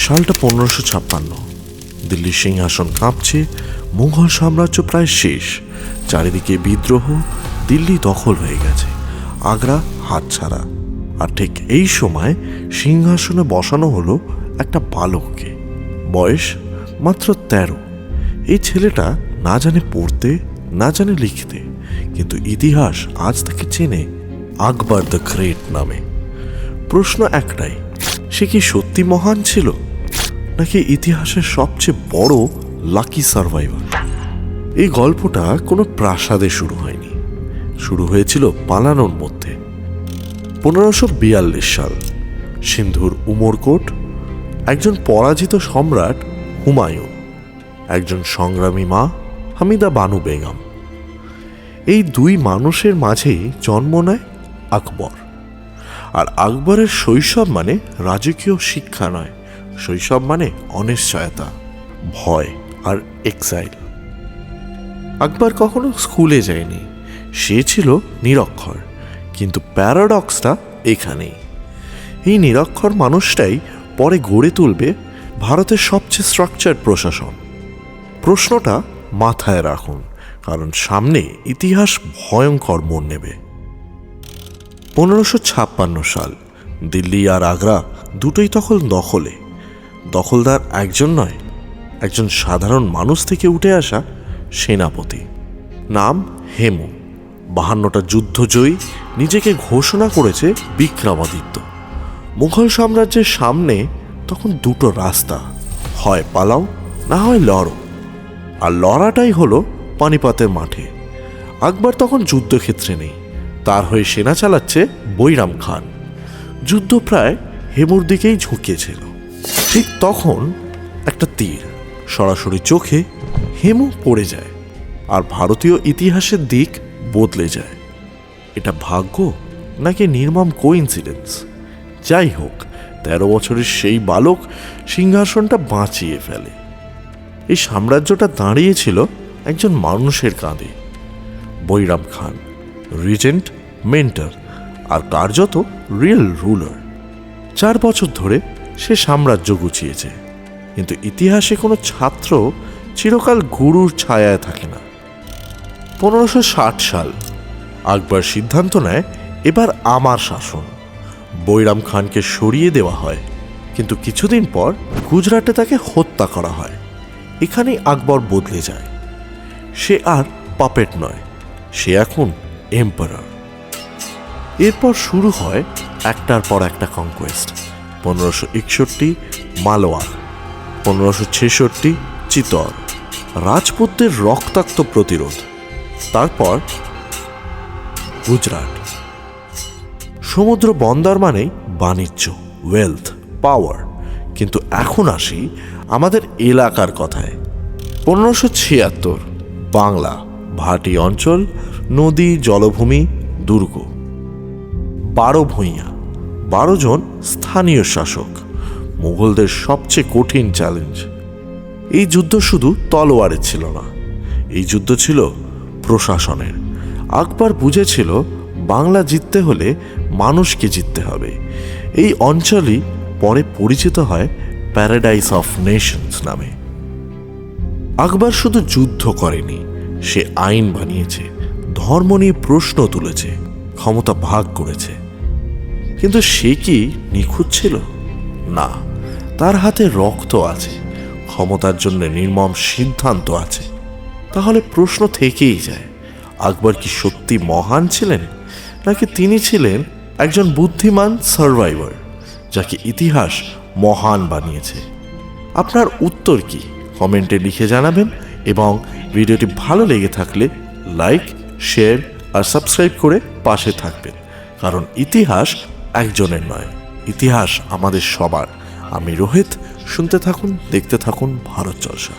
সালটা 1556। দিল্লির সিংহাসন কাঁপছে, মুঘল সাম্রাজ্য প্রায় শেষ, চারিদিকে বিদ্রোহ, দিল্লি দখল হয়ে গেছে, আগ্রা হাতছাড়া। আর ঠিক এই সময় সিংহাসনে বসানো হলো একটা বালককে, বয়স মাত্র 13। এই ছেলেটা না জানে পড়তে, না জানে লিখতে, কিন্তু ইতিহাস আজ তাকে চেনে আকবর দ্য গ্রেট নামে। প্রশ্ন একটাই, সে কি সত্যি মহান ছিল, নাকি ইতিহাসের সবচেয়ে বড় লাকি সার্ভাইভার? এই গল্পটা কোনো প্রাসাদে শুরু হয়নি, শুরু হয়েছিল পালানোর মধ্যে। 1542 সাল, সিন্ধুর উমরকোট, একজন পরাজিত সম্রাট হুমায়ুন, একজন সংগ্রামী মা হামিদা বানু বেগম, এই দুই মানুষের মাঝেই জন্ম নেয় আকবর। আর আকবরের শৈশব মানে রাজকীয় শিক্ষা নয়, শৈশব মানে অনিশ্চয়তা, ভয় আর এক্সাইল। আকবর কখনো স্কুলে যায়নি, সে ছিল নিরক্ষর। কিন্তু প্যারাডক্সটা এখানেই, এই নিরক্ষর মানুষটাই পরে গড়ে তুলবে ভারতের সবচেয়ে স্ট্রাকচার্ড প্রশাসন। প্রশ্নটা মাথায় রাখুন, কারণ সামনে ইতিহাস ভয়ঙ্কর মোড় নেবে। 1556 সাল, দিল্লি আর আগ্রা দুটোই তখন দখলে। দখলদার একজন নয়, একজন সাধারণ মানুষ থেকে উঠে আসা সেনাপতি, নাম হেমু। 52টা যুদ্ধজয়ী, নিজেকে ঘোষণা করেছে বিক্রমাদিত্য। মুঘল সাম্রাজ্যের সামনে তখন দুটো রাস্তা, হয় পালাও না হয় লড়ো। আর লড়াটাই হলো পানিপতের মাঠে। আকবর তখন যুদ্ধক্ষেত্রে নেই, তার হয়ে সেনা চালাচ্ছে বৈরাম খান। যুদ্ধ প্রায় হেমুর দিকেই ঝুঁকিয়েছিল। ঠিক তখন একটা তীর সরাসরি চোখে, হেমু পড়ে যায়, আর ভারতীয় ইতিহাসের দিক বদলে যায়। এটা ভাগ্য নাকি নির্মম কোইন্সিডেন্স? যাই হোক, 13 বছরের সেই বালক সিংহাসনটা বাঁচিয়ে ফেলে। এই সাম্রাজ্যটা দাঁড়িয়েছিল একজন মানুষের কাঁধে, বৈরাম খান, রিজেন্ট, মেন্টর আর কার্যত রিয়েল রুলার। 4 বছর ধরে সে সাম্রাজ্য গুছিয়েছে, কিন্তু ইতিহাসে কোনো ছাত্র চিরকাল গুরুর ছায়ায় থাকে না। 1560 সাল, আকবর সিদ্ধান্ত নেয় এবার আমার শাসন। বৈরাম খানকে সরিয়ে দেওয়া হয়, কিন্তু কিছুদিন পর গুজরাটে তাকে হত্যা করা হয়। এখানেই আকবর বদলে যায়। সে আর পাপেট নয়, সে এখন এম্পারার। এরপর শুরু হয় একটার পর একটা কনকোয়েস্ট। 1561 মালওয়া, 1566 চিতর, রাজপুতদের রক্তাক্ত প্রতিরোধ, তারপর গুজরাট। সমুদ্র বন্দর মানেই বাণিজ্য, ওয়েলথ, পাওয়ার। কিন্তু এখন আসি আমাদের এলাকার কথায়। 1576 বাংলা, ভাটি অঞ্চল, নদী, জলভূমি, দুর্গ। 12 ভূঁইয়া, 12 জন স্থানীয় শাসক, মুঘলদের সবচেয়ে কঠিন চ্যালেঞ্জ। এই যুদ্ধ শুধু তলোয়ারের ছিল না, এই যুদ্ধ ছিল প্রশাসনের। আকবর বুঝেছিল বাংলা জিততে হলে মানুষকে জিততে হবে। এই অঞ্চলই পরে পরিচিত হয় প্যারাডাইস অফ নেশনস নামে। আকবর শুধু যুদ্ধ করেনি, সে আইন বানিয়েছে, ধর্ম নিয়ে প্রশ্ন তুলেছে, ক্ষমতা ভাগ করেছে। কিন্তু সে কি নিখুঁত ছিল? না, তার হাতে রক্ত আছে, ক্ষমতার জন্য নির্মম সিদ্ধান্ত আছে। তাহলে প্রশ্ন থেকেই যায়, আকবর কি সত্যি মহান ছিলেন, নাকি তিনি ছিলেন একজন বুদ্ধিমান সার্ভাইভার যাকে ইতিহাস মহান বানিয়েছে? আপনার উত্তর কি কমেন্টে লিখে জানাবেন, এবং ভিডিওটি ভালো লেগে থাকলে লাইক, শেয়ার আর সাবস্ক্রাইব করে পাশে থাকবেন। কারণ ইতিহাস একজনের নয়, ইতিহাস আমাদের সবার। আমি রোহিত, শুনতে থাকুন, দেখতে থাকুন ভারত জলসা।